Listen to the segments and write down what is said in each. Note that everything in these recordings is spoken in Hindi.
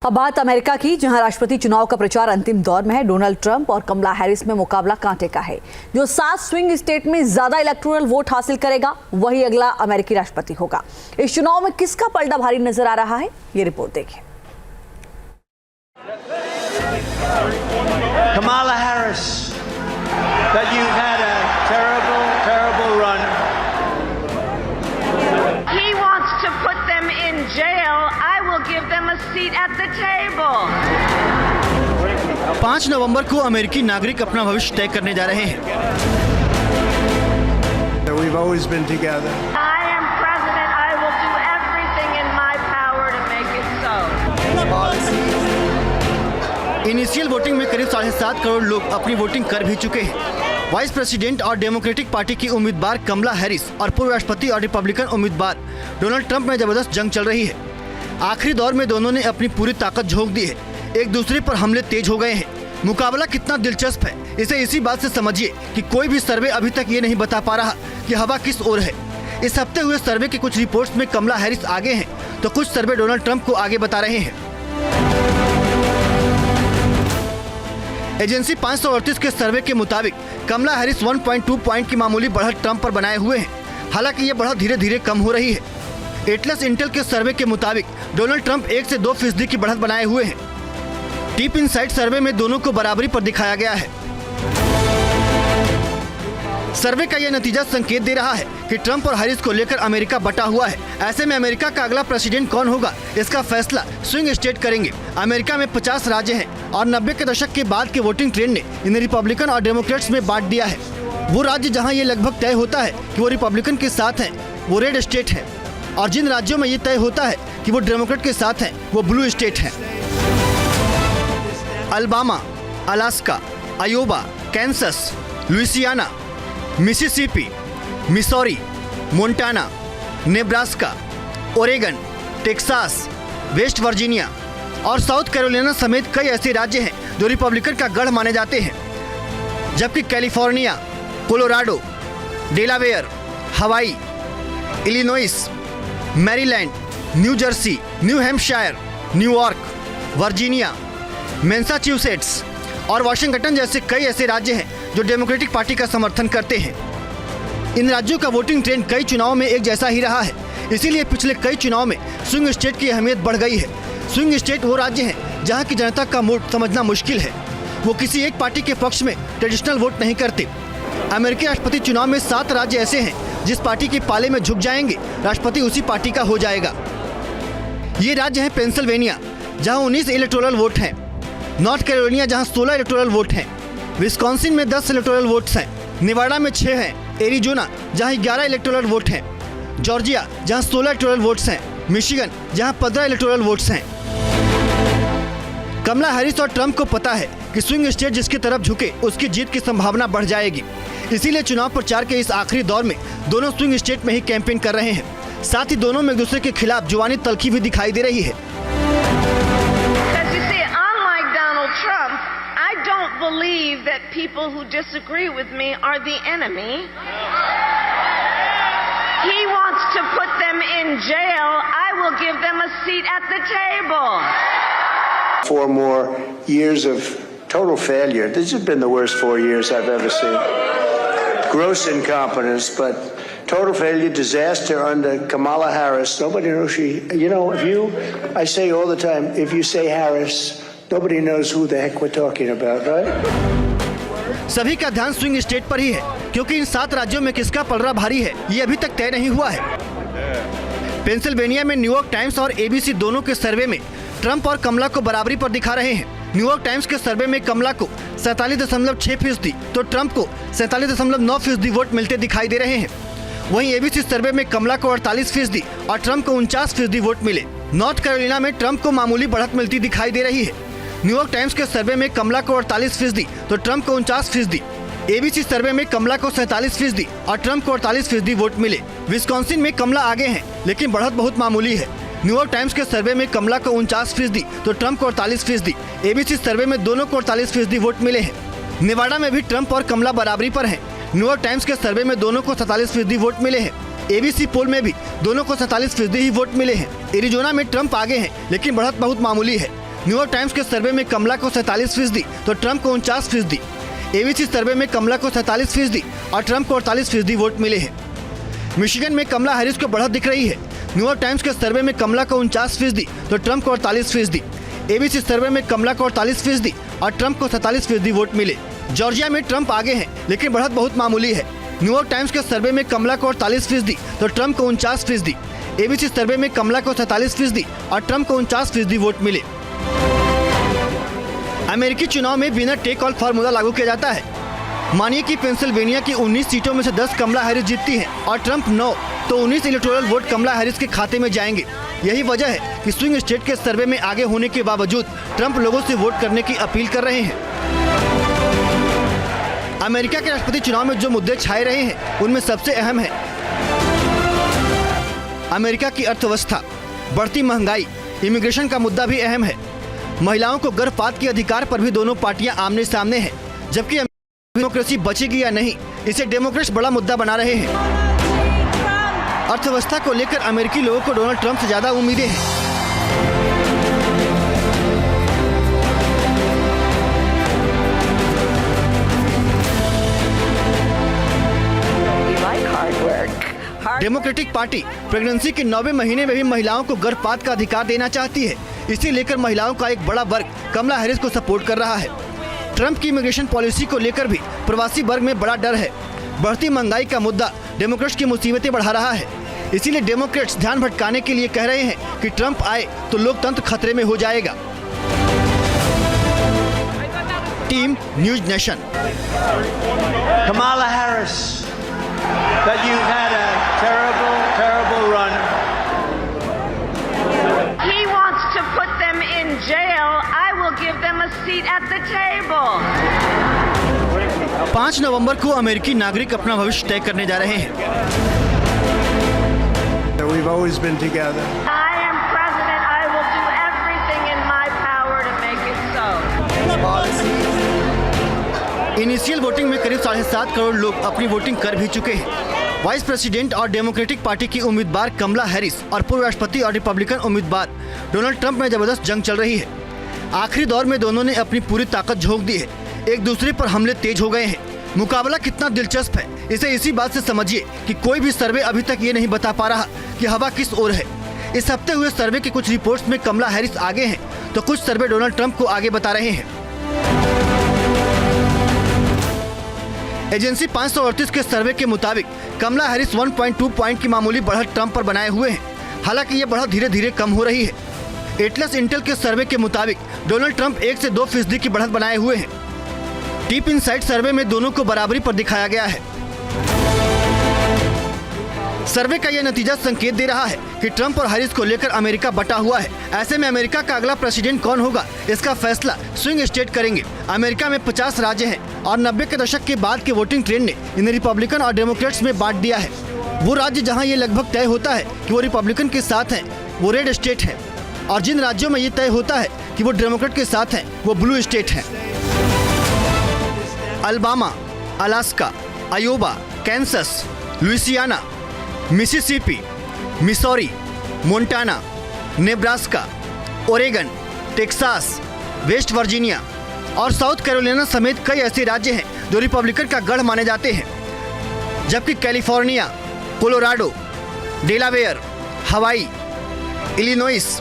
अब बात अमेरिका की, जहां राष्ट्रपति चुनाव का प्रचार अंतिम दौर में है। डोनाल्ड ट्रंप और कमला हैरिस में मुकाबला कांटे का है। जो 7 स्विंग स्टेट में ज्यादा इलेक्टोरल वोट हासिल करेगा वही अगला अमेरिकी राष्ट्रपति होगा। इस चुनाव में किसका पलड़ा भारी नजर आ रहा है, ये रिपोर्ट देखिए। Kamala Harris, that you've had a terrible run. He wants to put them in jail. I will give them a seat at the table. 5 नवंबर को अमेरिकी नागरिक अपना भविष्य तय करने जा रहे हैं। We've always been together. I am president. I will do everything in my power to make it so. Initial voting में करीब 7.5 करोड़ लोग अपनी वोटिंग कर भी चुके हैं। वाइस प्रेसिडेंट और डेमोक्रेटिक पार्टी की उम्मीदवार कमला हैरिस और पूर्व राष्ट्रपति और रिपब्लिकन उम्मीदवार डोनाल्ड ट्रंप में जबरदस्त जंग चल रही है। आखिरी दौर में दोनों ने अपनी पूरी ताकत झोंक दी है। एक दूसरे पर हमले तेज हो गए हैं। मुकाबला कितना दिलचस्प है, इसे इसी बात से समझिए कि कोई भी सर्वे अभी तक ये नहीं बता पा रहा कि हवा किस ओर है। इस हफ्ते हुए सर्वे की कुछ रिपोर्ट्स में कमला हैरिस आगे हैं, तो कुछ सर्वे डोनाल्ड ट्रंप को आगे बता रहे हैं। एजेंसी 538 के सर्वे के मुताबिक कमला हैरिस 1.2 पॉइंट की मामूली बढ़त ट्रंप पर बनाए हुए हैं। हालांकि ये बढ़त धीरे धीरे कम हो रही है। एटलस इंटेल के सर्वे के मुताबिक डोनाल्ड ट्रंप 1 से 2% की बढ़त बनाए हुए हैं। डीप इनसाइट सर्वे में दोनों को बराबरी पर दिखाया गया है। सर्वे का यह नतीजा संकेत दे रहा है कि ट्रंप और हैरिस को लेकर अमेरिका बटा हुआ है। ऐसे में अमेरिका का अगला प्रेसिडेंट कौन होगा, इसका फैसला स्विंग स्टेट करेंगे। अमेरिका में 50 राज्य हैं और 90 के दशक के बाद के वोटिंग ट्रेंड ने इन्हें रिपब्लिकन और डेमोक्रेट्स में बांट दिया है। वो राज्य जहां ये लगभग तय होता है कि वो रिपब्लिकन के साथ हैं, वो रेड स्टेट है, और जिन राज्यों में ये तय होता है कि वो डेमोक्रेट के साथ हैं, वो ब्लू स्टेट है। Alabama, Alaska, Iowa, Kansas, Louisiana, Mississippi, Missouri, Montana, Nebraska, Oregon, Texas, West Virginia और साउथ कैरोलिना समेत कई ऐसे राज्य हैं जो रिपब्लिकन का गढ़ माने जाते हैं, जबकि कैलिफोर्निया, कोलोराडो, डेलावेयर, हवाई, Illinois, Maryland, new Jersey, new Hampshire, New York, Virginia, Massachusetts और वाशिंगटन जैसे कई ऐसे राज्य हैं जो डेमोक्रेटिक पार्टी का समर्थन करते हैं। इन राज्यों का वोटिंग ट्रेंड कई चुनाव में एक जैसा ही रहा है, इसीलिए पिछले कई चुनाव में स्विंग स्टेट की अहमियत बढ़ गई है। स्विंग स्टेट वो राज्य हैं जहां की जनता का मूड समझना मुश्किल है। वो किसी एक पार्टी के पक्ष में ट्रेडिशनल वोट नहीं करते। अमेरिकी राष्ट्रपति चुनाव में 7 राज्य ऐसे हैं जिस पार्टी के पाले में झुक जाएंगे, राष्ट्रपति उसी पार्टी का हो जाएगा। ये राज्य हैं पेंसिल्वेनिया, जहाँ 19 इलेक्टोरल वोट हैं, नॉर्थ कैरोलिना जहाँ 16 इलेक्टोरल वोट हैं, विस्कॉन्सिन में 10 इलेक्टोरल वोट्स हैं, नेवाडा में 6 हैं, एरिजोना जहाँ 11 इलेक्टोरल वोट हैं, जॉर्जिया जहाँ 16 इलेक्टोरल वोट्स हैं, मिशिगन जहाँ 15 इलेक्टोरल वोट्स हैं। कमला हैरिस और ट्रंप को पता है कि स्विंग स्टेट जिसकी तरफ झुके उसकी जीत की संभावना बढ़ जाएगी। इसीलिए चुनाव प्रचार के इस आखिरी दौर में दोनों स्विंग स्टेट में ही कैंपेन कर रहे हैं। साथ ही दोनों में एक दूसरे के खिलाफ जुबानी तल्खी भी दिखाई दे रही है। I don't believe that people who disagree with me are the enemy. He wants to put them in jail. I will give them a seat at the table. 4 more years of total failure. This has been the worst 4 years I've ever seen. Gross incompetence, but total failure, disaster under Kamala Harris. Nobody knows I say all the time, if you say Harris, nobody knows who the heck we're talking about, right? सभी का ध्यान स्विंग स्टेट पर ही है, क्योंकि इन 7 राज्यों में किसका पलड़ा भारी है ये अभी तक तय नहीं हुआ है। पेंसिल्वेनिया में न्यूयॉर्क टाइम्स और एबीसी दोनों के सर्वे में ट्रंप और कमला को बराबरी पर दिखा रहे हैं। न्यूयॉर्क टाइम्स के सर्वे में कमला को 47.6% तो ट्रंप को 47.9% वोट मिलते दिखाई दे रहे हैं। वहीं एबीसी सर्वे में कमला को 48% और ट्रंप को 49% वोट मिले। नॉर्थ कैरोलिना में ट्रंप को मामूली बढ़त मिलती दिखाई दे रही है। न्यूयॉर्क टाइम्स के सर्वे में कमला को 48% तो ट्रंप को 49%। एबीसी सर्वे में कमला को 47% और ट्रंप को 48% वोट मिले। विस्कॉन्सिन में कमला आगे हैं, लेकिन बढ़त बहुत मामूली है। न्यूयॉर्क टाइम्स के सर्वे में कमला को 49% तो ट्रंप को 48%। एबीसी सर्वे में दोनों को 48% वोट मिले हैं। नेवाडा में भी ट्रंप और कमला बराबरी पर हैं। न्यूयॉर्क टाइम्स के सर्वे में दोनों को 47% वोट मिले हैं। एबीसी पोल में भी दोनों को 47% ही वोट मिले हैं। एरिजोना में ट्रंप आगे हैं, लेकिन बढ़त बहुत मामूली है। न्यूयॉर्क टाइम्स के सर्वे में कमला को 47% तो ट्रंप को 49%। एबीसी सर्वे में कमला को 47% और ट्रंप को 48% वोट मिले हैं। मिशिगन में कमला हैरिस को बढ़त दिख रही है। न्यूयॉर्क टाइम्स के सर्वे में कमला को 49% तो ट्रंप को 48%। एबीसी सर्वे में कमला को 48% और ट्रंप को 47% वोट मिले। जॉर्जिया में ट्रंप आगे हैं, लेकिन बढ़त बहुत मामूली है। न्यूयॉर्क टाइम्स के सर्वे में कमला को 48% तो ट्रंप को 49%। एबीसी सर्वे में कमला को 47% और ट्रंप को 49% वोट मिले। अमेरिकी चुनाव में बिना टेक ऑल फार्मूला लागू किया जाता है। मानिए कि पेंसिल्वेनिया की 19 सीटों में से 10 कमला हैरिस जीतती हैं और ट्रंप 9, तो 19 इलेक्टोरल वोट कमला हैरिस के खाते में जाएंगे। यही वजह है कि स्विंग स्टेट के सर्वे में आगे होने के बावजूद ट्रंप लोगों से वोट करने की अपील कर रहे हैं। अमेरिका के राष्ट्रपति चुनाव में जो मुद्दे छाए रहे हैं उनमें सबसे अहम है अमेरिका की अर्थव्यवस्था, बढ़ती महंगाई, इमिग्रेशन का मुद्दा भी अहम है। महिलाओं को गर्भपात के अधिकार पर भी दोनों पार्टियां आमने सामने हैं, जबकि डेमोक्रेसी बचेगी या नहीं, इसे डेमोक्रेट्स बड़ा मुद्दा बना रहे हैं। अर्थव्यवस्था को लेकर अमेरिकी लोगों को डोनाल्ड ट्रंप से ज्यादा उम्मीदें हैं। डेमोक्रेटिक पार्टी प्रेगनेंसी के 9वें महीने में भी महिलाओं को गर्भपात का अधिकार देना चाहती है। इसे लेकर महिलाओं का एक बड़ा वर्ग कमला हैरिस को सपोर्ट कर रहा है। ट्रंप की इमिग्रेशन पॉलिसी को लेकर भी प्रवासी वर्ग में बड़ा डर है। बढ़ती महंगाई का मुद्दा डेमोक्रेट्स की मुसीबतें बढ़ा रहा है। इसीलिए डेमोक्रेट्स ध्यान भटकाने के लिए कह रहे हैं कि ट्रंप आए तो लोकतंत्र खतरे में हो जाएगा। Team news nation. Kamala Harris, that you've had a terrible, terrible run. He wants to put them in jail. I will give them a seat at the table. 5 नवंबर को अमेरिकी नागरिक अपना भविष्य तय करने जा रहे हैं। We've always been together. I am president. I will do everything in my power to make it so. Initial voting में करीब 7.5 करोड़ लोग अपनी वोटिंग कर भी चुके हैं। वाइस प्रेसिडेंट और डेमोक्रेटिक पार्टी की उम्मीदवार कमला हैरिस और पूर्व राष्ट्रपति और रिपब्लिकन उम्मीदवार डोनाल्ड ट्रंप में जबरदस्त जंग चल रही है। आखिरी दौर में दोनों ने अपनी पूरी ताकत झोंक दी है। एक दूसरे पर हमले तेज हो गए हैं। मुकाबला कितना दिलचस्प है, इसे इसी बात से समझिए कि कोई भी सर्वे अभी तक ये नहीं बता पा रहा कि हवा किस ओर है। इस हफ्ते हुए सर्वे की कुछ रिपोर्ट्स में कमला हैरिस आगे हैं, तो कुछ सर्वे डोनाल्ड ट्रंप को आगे बता रहे हैं। एजेंसी 538 के सर्वे के मुताबिक कमला हैरिस 1.2 पॉइंट की मामूली बढ़त ट्रंप पर बनाए हुए हैं। हालांकि ये बढ़त धीरे धीरे कम हो रही है। एटलस इंटेल के सर्वे के मुताबिक डोनाल्ड ट्रंप 1 से 2% की बढ़त बनाए हुए हैं। डीप इनसाइट सर्वे में दोनों को बराबरी पर दिखाया गया है। सर्वे का यह नतीजा संकेत दे रहा है कि ट्रंप और हैरिस को लेकर अमेरिका बटा हुआ है। ऐसे में अमेरिका का अगला प्रेसिडेंट कौन होगा, इसका फैसला स्विंग स्टेट करेंगे। अमेरिका में 50 राज्य हैं और 90 के दशक के बाद के वोटिंग ट्रेंड ने इन्हें रिपब्लिकन और डेमोक्रेट्स में बांट दिया है। वो राज्य जहां ये लगभग तय होता है कि वो रिपब्लिकन के साथ हैं, वो रेड स्टेट हैं, और जिन राज्यों में ये तय होता है कि वो डेमोक्रेट के साथ हैं, वो ब्लू स्टेट हैं। Alabama, Alaska, Iowa, Kansas, Louisiana, Mississippi, Missouri, Montana, Nebraska, Oregon, Texas, West Virginia और साउथ कैरोलिना समेत कई ऐसे राज्य हैं जो रिपब्लिकन का गढ़ माने जाते हैं, जबकि कैलिफोर्निया, कोलोराडो, डेलावेयर, हवाई, Illinois,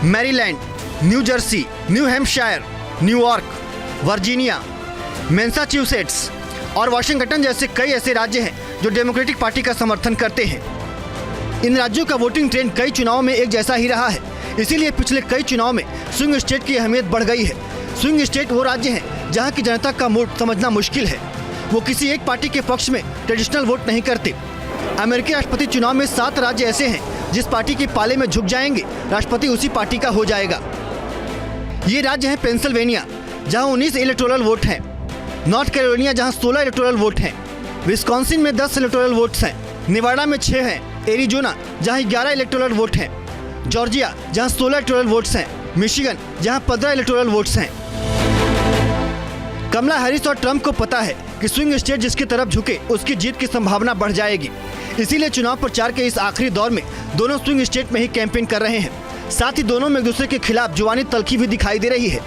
Maryland, new Jersey, new Hampshire, New York, Virginia, Massachusetts और वाशिंगटन जैसे कई ऐसे राज्य हैं जो डेमोक्रेटिक पार्टी का समर्थन करते हैं। इन राज्यों का वोटिंग ट्रेंड कई चुनावों में एक जैसा ही रहा है, इसीलिए पिछले कई चुनाव में स्विंग स्टेट की अहमियत बढ़ गई है। स्विंग स्टेट वो राज्य हैं जहां की जनता का मूड समझना मुश्किल है। वो किसी एक पार्टी के पक्ष में ट्रेडिशनल वोट नहीं करते। अमेरिकी राष्ट्रपति चुनाव में 7 राज्य ऐसे हैं जिस पार्टी के पाले में झुक जाएंगे, राष्ट्रपति उसी पार्टी का हो जाएगा। ये राज्य हैं पेंसिल्वेनिया, जहाँ 19 इलेक्टोरल वोट हैं, नॉर्थ कैरोलिना जहाँ 16 इलेक्टोरल वोट हैं, विस्कॉन्सिन में 10 इलेक्टोरल वोट्स हैं, नेवाडा में 6 हैं, एरिजोना जहाँ 11 इलेक्टोरल वोट हैं, जॉर्जिया जहाँ 16 इलेक्टोरल वोट्स हैं, मिशिगन जहाँ 15 इलेक्टोरल वोट्स हैं। कमला हैरिस और ट्रंप को पता है कि स्विंग स्टेट जिसकी तरफ झुके उसकी जीत की संभावना बढ़ जाएगी। इसीलिए चुनाव प्रचार के इस आखिरी दौर में दोनों स्विंग स्टेट में ही कैंपेन कर रहे हैं। साथ ही दोनों में एक दूसरे के खिलाफ जुबानी तल्खी भी दिखाई दे रही है।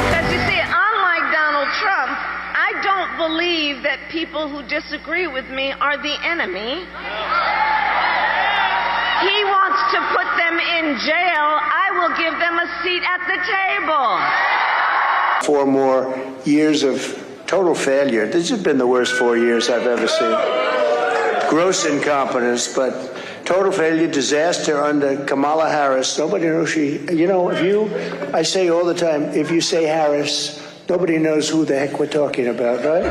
Because you see, unlike Donald Trump, I don't believe that people who disagree with me are the enemy. He wants to put them in jail. I will give them a seat at the table. 4 more years of total failure. This has been the worst 4 years I've ever seen. Gross incompetence, but total failure, disaster under Kamala Harris. Nobody knows I say all the time, if you say Harris, nobody knows who the heck we're talking about, right?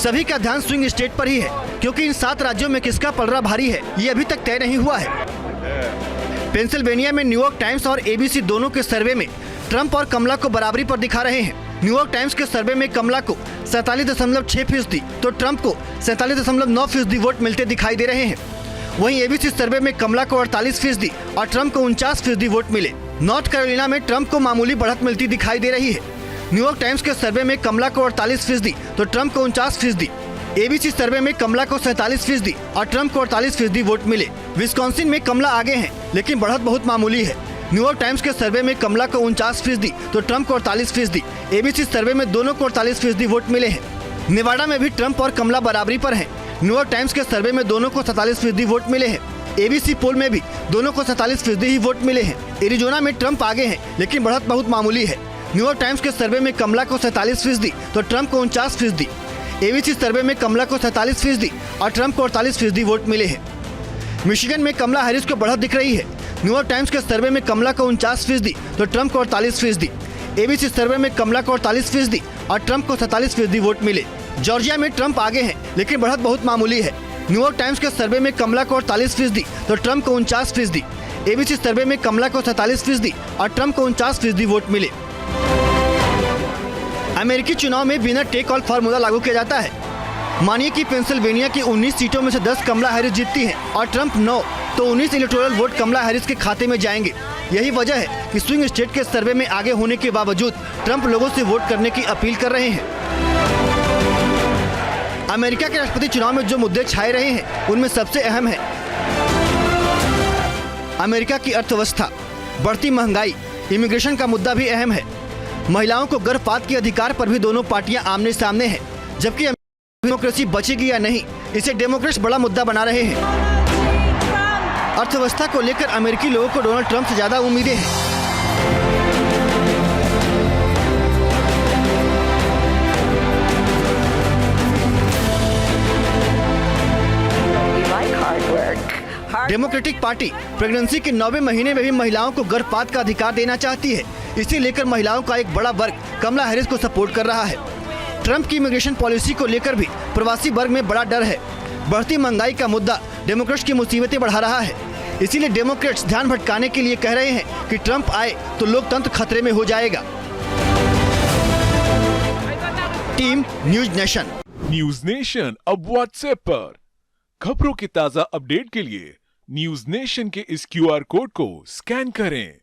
सभी का ध्यान स्विंग स्टेट पर ही है, क्योंकि इन 7 राज्यों में किसका पलड़ा भारी है ये अभी तक तय नहीं हुआ है। पेंसिल्वेनिया में न्यूयॉर्क टाइम्स और एबीसी दोनों के सर्वे में ट्रंप और कमला को बराबरी पर दिखा रहे हैं। न्यूयॉर्क टाइम्स के सर्वे में कमला को 47.6% तो ट्रंप को 47.9% वोट मिलते दिखाई दे रहे हैं। वहीं एबीसी सर्वे में कमला को 48% और ट्रंप को 49% वोट मिले। नॉर्थ कैरोलिना में ट्रंप को मामूली बढ़त मिलती दिखाई दे रही है। न्यूयॉर्क टाइम्स के सर्वे में कमला को 48% तो ट्रंप को 49%। एबीसी सर्वे में कमला को 47% और ट्रंप को 48% वोट मिले। विस्कॉन्सिन में कमला आगे हैं, लेकिन बढ़त बहुत मामूली है। न्यूयॉर्क टाइम्स के सर्वे में कमला को 49% तो ट्रंप को 48%। एबीसी सर्वे में दोनों को 48% वोट मिले हैं। नेवाडा में भी ट्रंप और कमला बराबरी पर हैं। न्यूयॉर्क टाइम्स के सर्वे में दोनों को 47% वोट मिले हैं। एबीसी पोल में भी दोनों को 47% ही वोट मिले हैं। एरिजोना में ट्रंप आगे हैं, लेकिन बढ़त बहुत मामूली है। न्यूयॉर्क टाइम्स के सर्वे में कमला को 47% तो ट्रंप को 49%। एबीसी सर्वे में कमला को 47% और ट्रंप को 48% वोट मिले हैं। मिशिगन में कमला हैरिस को बढ़त दिख रही है। न्यूयॉर्क टाइम्स के सर्वे में कमला को 49% तो ट्रंप को 48%। एबीसी सर्वे में कमला को 48% और ट्रंप को 47% वोट मिले। जॉर्जिया में ट्रंप आगे हैं, लेकिन बढ़त बहुत मामूली है। न्यूयॉर्क टाइम्स के सर्वे में कमला को 48% तो ट्रंप को 49%। एबीसी सर्वे में कमला को 47% और ट्रंप को 49% वोट मिले। अमेरिकी चुनाव में विनर टेक ऑल फार्मूला लागू किया जाता है। मानिए कि पेंसिल्वेनिया की 19 सीटों में से 10 कमला हैरिस जीतती हैं और ट्रंप 9, तो 19 इलेक्टोरल वोट कमला हैरिस के खाते में जाएंगे। यही वजह है कि स्विंग स्टेट के सर्वे में आगे होने के बावजूद ट्रंप लोगों से वोट करने की अपील कर रहे हैं। अमेरिका के राष्ट्रपति चुनाव में जो मुद्दे छाए रहे हैं, उनमें सबसे अहम है अमेरिका की अर्थव्यवस्था, बढ़ती महंगाई, इमिग्रेशन का मुद्दा भी अहम है। महिलाओं को गर्भपात के अधिकार पर भी दोनों पार्टियां आमने सामने हैं, जबकि डेमोक्रेसी बचेगी या नहीं, इसे डेमोक्रेट्स बड़ा मुद्दा बना रहे हैं। अर्थव्यवस्था को लेकर अमेरिकी लोगों को डोनाल्ड ट्रंप से ज्यादा उम्मीदें हैं। डेमोक्रेटिक पार्टी प्रेगनेंसी के 9वें महीने में भी महिलाओं को गर्भपात का अधिकार देना चाहती है। इसे लेकर महिलाओं का एक बड़ा वर्ग कमला हैरिस को सपोर्ट कर रहा है। ट्रंप की इमिग्रेशन पॉलिसी को लेकर भी प्रवासी वर्ग में बड़ा डर है। बढ़ती महंगाई का मुद्दा डेमोक्रेट्स की मुसीबतें बढ़ा रहा है। इसीलिए डेमोक्रेट्स ध्यान भटकाने के लिए कह रहे हैं कि ट्रंप आए तो लोकतंत्र खतरे में हो जाएगा। Team news nation. News nation अब व्हाट्सएप पर खबरों की ताजा अपडेट के लिए न्यूज नेशन के इस QR कोड को स्कैन करें।